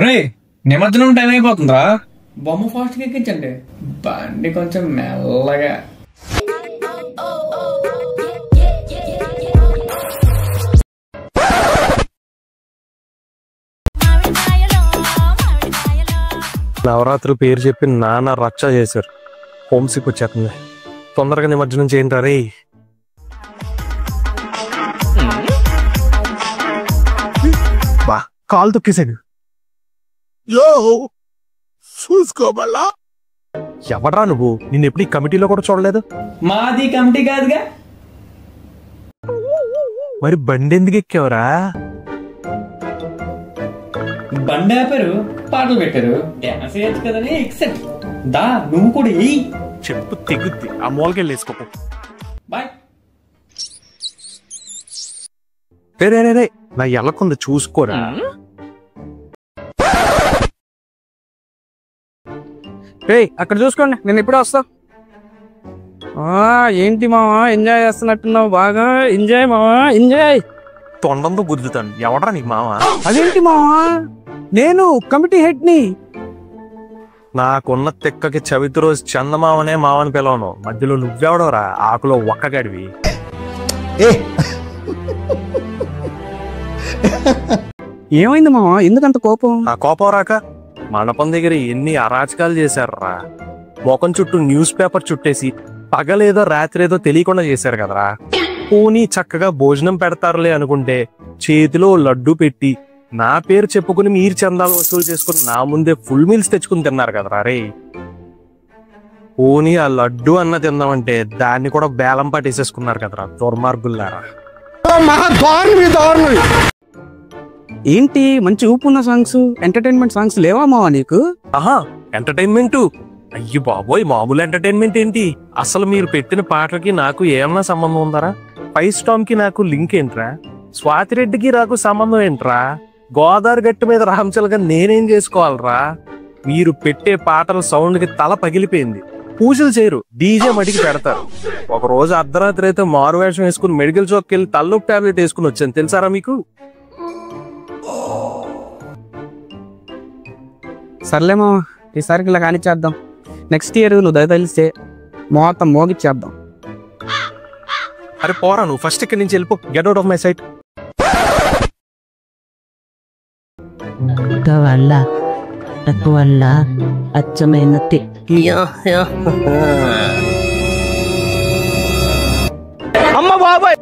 రే నిమజ్జనం టైం అయిపోతుందా? బొమ్మ ఫాస్ట్ గా ఎక్కించండి, బండి కొంచెం మెల్లగా. నవరాత్రి పేరు చెప్పి నాన్న రచ్చ చేశారు. హోమ్సిక్ వచ్చేస్తుంది. తొందరగా నిమజ్జనం చేయండి రే. బా కాలు తొక్కేశాడు. చూసుకోబల్లా ఎవడ్రా నువ్వు? నిన్ను ఎప్పుడు ఈ కమిటీలో కూడా చూడలేదు. మాది కమిటీ కాదుగా. మరి బండి ఎందుకు ఎక్కావరా? బండి ఆపారు, పాటలు పెట్టారు, డాన్స్ చేయొచ్చు కదని ఎక్సెప్ట్. దా నువ్వు కూడా ఎయ్. చెప్పు తెగుద్ది. ఆ మూలకెళ్ళి వేసుకో. బాయ్. రే నా ఎలకుంది చూసుకోరా. రే అక్కడ చూసుకోండి, నేను ఇప్పుడే వస్తా. ఏంటి మావా ఎంజాయ్ చేస్తున్నట్టున్నావు? బాగా ఎంజాయ్ మావా, ఎంజాయ్. తొండంతో గుద్దుతాను. ఎవడరా నీకు మామ? అదేంటి మావా, నేను కమిటీ హెడ్ ని. నాకున్న తెక్కకి చవితి రోజు చందమామనే మామని పిలవను. మధ్యలో నువ్వెవడవరా ఆకులో ఒక్కగడివి? ఏమైంది మావా, ఎందుకంత కోపం? ఆ కోపం రాక మండపం దగ్గర ఎన్ని అరాచకాలు చేశారా. మొఖం చుట్టూ న్యూస్ పేపర్ చుట్టేసి పగలేదో రాత్రేదో తెలియకుండా చేశారు కదరా. పోనీ చక్కగా భోజనం పెడతారులే అనుకుంటే చేతిలో లడ్డు పెట్టి నా పేరు చెప్పుకుని మీరు చందాలు వసూలు చేసుకుని నా ముందే ఫుల్ మీల్స్ తెచ్చుకుని తిన్నారు కదరా రే. పోనీ ఆ లడ్డు అన్న తిందామంటే దాన్ని కూడా బేలం పట్టేసేసుకున్నారు కదరా దుర్మార్గుల్లారా. ఏంటి మంచి ఊపున్న సాంగ్స్, ఎంటర్టైన్మెంట్ సాంగ్స్ లేవా మావా నీకు? ఆహా ఎంటర్టైన్మెంట్? అయ్యి బాబోయ్, మామూలు ఎంటర్టైన్మెంట్ ఏంటి? అసలు మీరు పెట్టిన పాటలకి నాకు ఏమన్నా సంబంధం ఉందరా? ఫైవ్ స్టామ్ కి నాకు లింక్ ఏంట్రా? స్వాతిరెడ్డికి నాకు సంబంధం ఏంట్రా? గోదావరి గట్టు మీద రామచలగా నేనేం చేసుకోవాలరా? మీరు పెట్టే పాటల సౌండ్ కి తల పగిలిపోయింది. పూజలు చేయరు, డీజే మడికి పెడతారు. ఒక రోజు అర్ధరాత్రి అయితే మారు వేషం వేసుకుని మెడికల్ షాప్కి వెళ్ళి తలనొప్పి టాబ్లెట్ వేసుకుని వచ్చాను తెలుసారా మీకు? సర్లే మావా, ఈసారికి ఇలా కానిచ్చేద్దాం. నెక్స్ట్ ఇయర్ నువ్వు దయతలిస్తే మొత్తం మోగిచ్చేద్దాం. అరే పోరా, నువ్వు ఫస్ట్ ఇక్కడి నుంచి వెళ్ళిపో. Get out of my sight. వల్ల అచ్చమైన అమ్మ బాబాయ్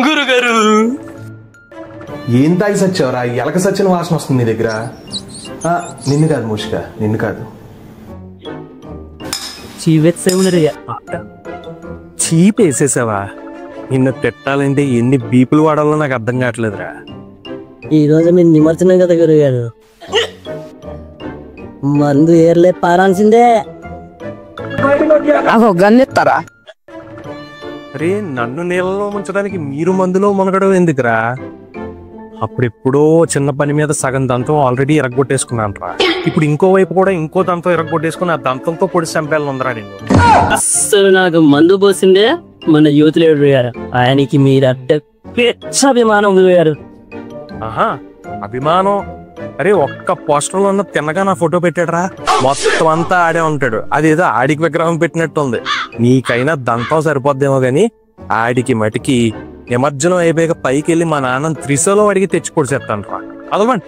గురుగారు ఏం తాగి సచ్చావరా? ఎలక సచ్చిన వాసన వస్తుంది నీ దగ్గర. నిన్ను కాదు మూషిక, నిన్ను కాదు. చీప్ వేసేసావా? నిన్ను పెట్టాలంటే ఎన్ని బీపులు వాడాలో నాకు అర్థం కావట్లేదురా. ఈ రోజు మీరు నిమజ్జనం కదా గురుగారు, మందు ఏర్లే పారాల్సిందే. గన్నెత్తారా? అరే నన్ను నీళ్ళలో ముంచడానికి మీరు మందులో మునగడం ఎందుకురా? అప్పుడెప్పుడో చిన్న పని మీద సగం దంతం ఆల్రెడీ ఎరగొట్టేసుకున్నాను రా. ఇప్పుడు ఇంకో వైపు కూడా ఇంకో దంతం ఎరగొట్టేసుకుని ఆ దంతంతో పొడి చంపేయాలని ఉందరా నేను. అస్సలు నాకు మందు పోసిందే మన యూత్ లీడర్ గారు. ఆయనకి మీరు అట్ట పెద్ద అభిమానం గురుగారు. ఆహా అభిమానం? అరే ఒక్క పోస్టర్ లో ఉన్న తిన్నగా నా ఫోటో పెట్టాడురా. మొత్తం అంతా ఆడే ఉంటాడు. అదేదో ఆడికి విగ్రహం పెట్టినట్టు ఉంది. నీకైనా దంతం సరిపోద్దేమో గాని ఆడికి మటికి నిమజ్జనం అయిపోయాక పైకి వెళ్ళి మా నాన్న త్రిశలో అడిగి తెచ్చి పొడిచేస్తాను రా. అదవండి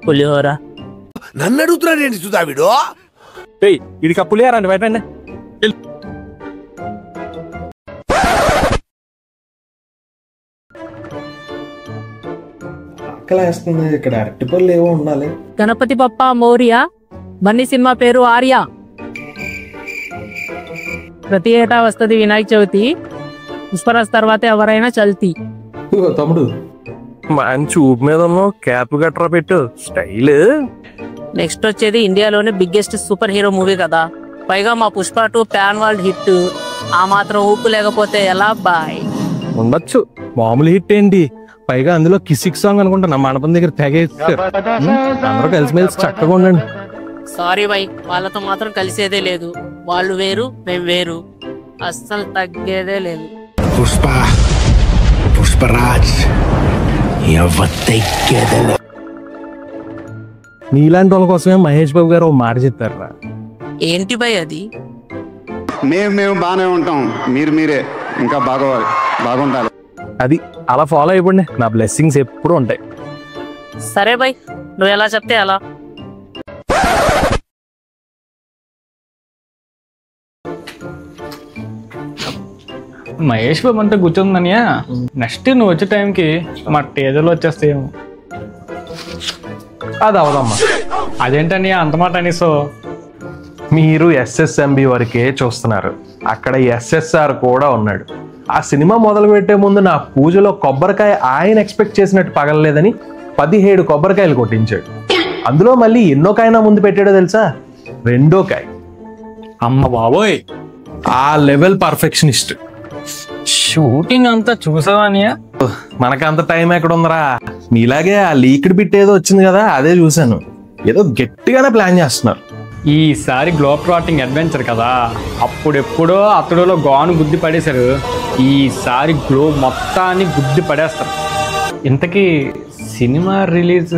పులిహోర. నన్ను అడుగుతున్నాడు సుధావిడు. ఇది పులిహారండి బయటండి. ఆకలేస్తుంది. ఇక్కడ అరటిపళ్ళు ఏవో ఉండాలి. గణపతి బప్పా మౌర్య. బన్నీ సినిమా పేరు ఆర్య. ప్రతి ఏటా వస్తుంది వినాయక చవితి. పుష్పరాజ్ తర్వాత ఎవరైనా చల్తీ. తమ్ముడు మంచి ఊపు మీద క్యాప్ గట్రా పెట్టు, స్టైల్. నెక్స్ట్ వచ్చేది ఇండియాలోనే బిగ్గెస్ట్ సూపర్ హీరో మూవీ కదా. పైగా మా పుష్ప 2 ప్యాన్ వరల్డ్ హిట్. ఆ మాత్రం ఊపు లేకపోతే ఎలా బాయ్? ఉండొచ్చు, మామూలు హిట్ ఏంటి? పైగా అందులో కిసిక్ సాంగ్ అనుకుంటా నా మండపం దగ్గర తెగేస్తారు. అందరూ కలిసిమెలిసి చక్కగా ఉండండి. సారీ బై, వాళ్ళతో మాత్రం కలిసేదే లేదు. వాళ్ళు వేరు, మేము వేరు. అస్సలు తగ్గేదే లేదు. పుష్పరాజ్ నీలాంటి వాళ్ళ కోసమే మహేష్ బాబు గారు ఒక మాట చెప్పారా. ఏంటి భయ్ అది? మేము బాగానే ఉంటాం, మీరే ఇంకా బాగుండాలి. అది అలా ఫాలో అయిపోండి, నా బ్లెస్సింగ్స్ ఎప్పుడు ఉంటాయి. సరే భయ్, నువ్వు ఎలా చెప్తే అలా. మహేష్ బాబు అంతా కూర్చుందనియా, నెక్స్ట్ నువ్వు వచ్చే టైంకి మా టేజర్లు వచ్చేస్తాయేమో. అది అవదమ్మా. అదేంటని అంత మాట అనేసో? మీరు SSMB వరకే చూస్తున్నారు, అక్కడ SSR కూడా ఉన్నాడు. ఆ సినిమా మొదలు పెట్టే ముందు నా పూజలో కొబ్బరికాయ ఆయన ఎక్స్పెక్ట్ చేసినట్టు పగలలేదని 17 కొబ్బరికాయలు కొట్టించాడు. అందులో మళ్ళీ ఎన్నో కాయనా ముందు పెట్టాడో తెలుసా? 2వ కాయ. అమ్మ బాబోయ్, ఆ లెవెల్ పర్ఫెక్షనిస్ట్. షూటింగ్ అంతా చూసావనియా? మనకంత టైం ఎక్కడ ఉందరా? మీలాగే ఆ లీక్డ్ బిట్ ఏదో వచ్చింది కదా, అదే చూశాను. ఏదో గట్టిగానే ప్లాన్ చేస్తున్నారు. ఈసారి గ్లోబ్ ట్రాటింగ్ అడ్వెంచర్ కదా, అప్పుడెప్పుడో అతడులో గాను గుద్ది పడేశారు. ఈసారి గ్లోబ్ మొత్తాన్ని గుద్ది పడేస్తారు. ఇంతకీ సినిమా రిలీజ్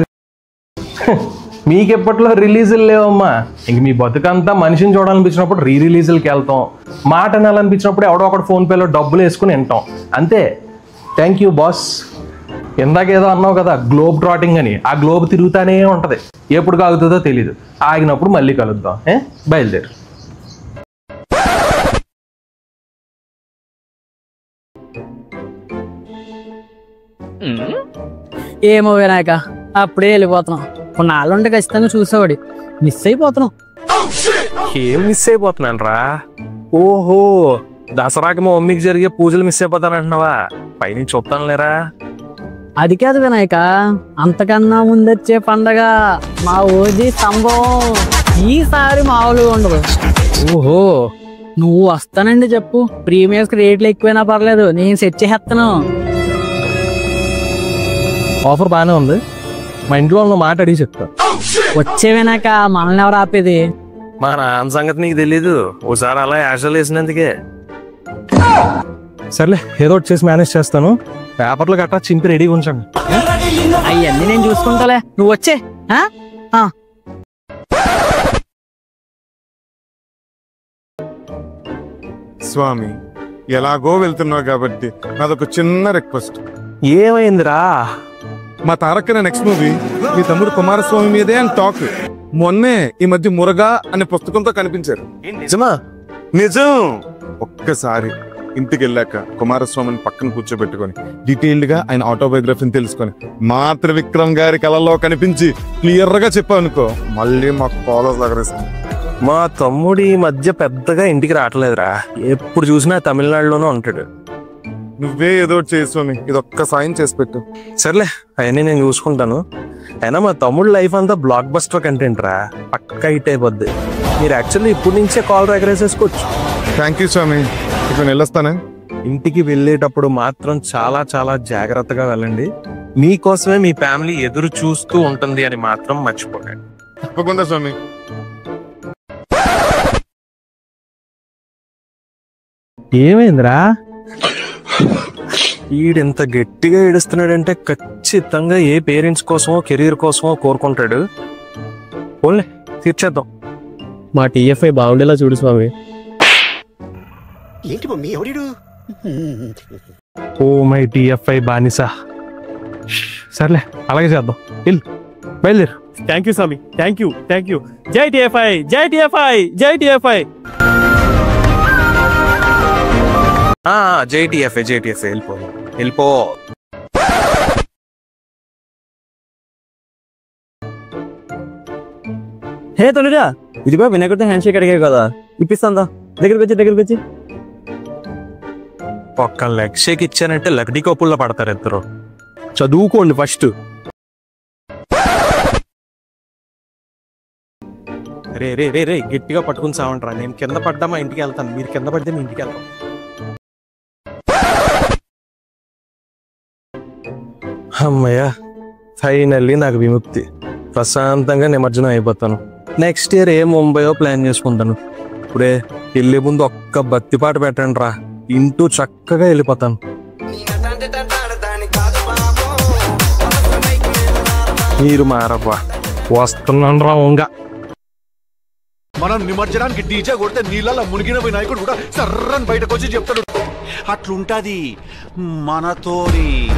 మీకెప్పట్లో రిలీజులు లేవమ్మా. ఇంక మీ బతుకంతా మనిషిని చూడాలనిపించినప్పుడు రిలీజులకి వెళ్తాం, మాట అనాలనిపించినప్పుడు ఎవడో ఒకటి ఫోన్పేలో డబ్బులు వేసుకుని వింటాం, అంతే. Thank you boss. ఇందాకేదో అన్నావు కదా గ్లోబ్ ట్రాటింగ్ అని, ఆ గ్లోబ్ తిరుగుతానే ఉంటది, ఎప్పుడు కాగుతుందో తెలీదు. ఆగినప్పుడు మళ్ళీ కలుద్దాం. బయలుదేరు. ఏమో వినాయక, అప్పుడే వెళ్ళిపోతున్నాం. కొన్నాళ్ళు ఉంటే ఖచ్చితంగా చూసేవాడి. మిస్ అయిపోతున్నాం. ఏం మిస్ అయిపోతున్నాను రా? ఓహో, దసరాకి మా మమ్మీకి జరిగే పూజలు మిస్ అయిపోతానంటున్నావా? పైనుంచి చూస్తాను లేరా. అది కాదు వినాయక, అంతకన్నా ముందొచ్చే పండగ మా ఓజీ సంభవం ఈసారి మామూలుగా ఉండదు. ఓహో, నువ్వు వస్తానండి చెప్పు, ప్రీమియర్స్ రేట్లు ఎక్కువైనా పర్లేదు, నేను సెట్ చేస్తాను. ఆఫర్ బాగానే ఉంది, మా ఇంట్లో వాళ్ళ మాట అడిగి చెప్తా. వచ్చే వినాక మనల్ని ఎవరు ఆపేది? మా నాన్న సంగతి నీకు తెలీదు, ఓసారి అలా యాషలు వేసినందుకే. సర్లే, ఏదో ఒకటి చేసి మేనేజ్ చేస్తాను. పేపర్లు గట్రా చింపి రెడీగా ఉంచండి. అవన్నీ నేను చూసుకుంటాలే, నువ్వు వచ్చే. స్వామి, ఎలాగో వెళ్తున్నావు కాబట్టి నాదొక చిన్న రిక్వెస్ట్. ఏమైందిరా? మా తారక్ నెక్స్ట్ మూవీ మీ తమ్ముడు కుమారస్వామి మీదే అని టాక్. మొన్నే ఈ మధ్య మురగా అనే పుస్తకంతో కనిపించారు. నిజమా? నిజం. ఒక్కసారి ఇంటికి వెళ్ళాక కుమారస్వామిని పక్కన కూర్చోబెట్టుకొని డీటెయిల్డ్ గా ఆయన ఆటోబయోగ్రఫీని తెలుసుకొని మా త్రివిక్రమ్ గారి కళలో కనిపించి క్లియర్ గా చెప్పానుకో, మళ్ళీ మాకు ఫాలోస్ దగ్గరేస్తాం. మా తమ్ముడు ఈ మధ్య పెద్దగా ఇంటికి రావట్లేదురా, ఎప్పుడు చూసినా తమిళనాడులోనే ఉంటాడు. నువ్వే ఏదో చేసుకొని ఇదొక్క సాయం చేసి పెట్టు. సర్లే, అవన్నీ నేను చూసుకుంటాను. అయినా మా తమ్ముడు లైఫ్ అంతా బ్లాక్ బస్టర్ కంటెంట్ రా, పక్కా హిట్ అయిపోద్ది. మీరు యాక్చువల్లీ ఇప్పటి నుంచే కాల్ ఎగరేసేసుకోవచ్చు. థ్యాంక్ యూ స్వామి, ఇక్కడ వెళ్ళొస్తానే. ఇంటికి వెళ్ళేటప్పుడు మాత్రం చాలా చాలా జాగ్రత్తగా వెళ్ళండి. మీకోసమే మీ ఫ్యామిలీ ఎదురు చూస్తూ ఉంటుంది అని మాత్రం మర్చిపోకండి. తప్పకుండా స్వామి. ఏమైందిరా? ఈడెంత గట్టిగా ఏడుస్తున్నాడంటే ఖచ్చితంగా ఏ పేరెంట్స్ కోసమో కెరీర్ కోసమో కోరుకుంటాడు. ఓన్లే తీర్చేద్దాం. మా TFI బాగుండేలా చూడు స్వామి. ఏంటి మమ్మీ ఎవడు? ఓ మై TFI బానిసా. సర్లే, అలాగే చేద్దాం. బయలుదేరు. థ్యాంక్ యూ స్వామి, థ్యాంక్ యూ. జై TFI, జై TFI, జై TFI. జై TFI వెళ్ళిపో. హే తొలిరా, ఇదిగో వినాయకుడితో హ్యాండ్ షేక్ అడిగావు కదా, ఇప్పిస్తాందా? దగ్గరికి వచ్చి. ఒక్క లెగ్ షేక్ ఇచ్చానంటే లగ్డీ కప్పుల్లో పడతారు ఇద్దరు. చదువుకోండి ఫస్ట్. రే గట్టిగా పట్టుకుని సావంటరా. నేను కింద పడ్డా మా ఇంటికి వెళ్తాను, మీరు కింద పడితే మీ ఇంటికి వెళ్తాం. అమ్మయ్య, ఫైనల్లీ నాకు విముక్తి. ప్రశాంతంగా నిమజ్జనం అయిపోతాను. నెక్స్ట్ ఇయర్ ఏ ముంబైయో ప్లాన్ చేసుకుంటాను. ఇప్పుడే వెళ్ళే ముందు ఒక్క భక్తి పాట పెట్టండి రా, ఇంటూ చక్కగా వెళ్ళిపోతాను. మీరు మారవ్వా. వస్తున్నాను రా ఓంగా. మనం నిమజ్జనానికి డీజే కొడితే నీళ్ళలో మునిగిన వినాయకుడు కూడా సర్రని బయటకు వచ్చి చెప్తాడు. అట్లుంటది మనతోని.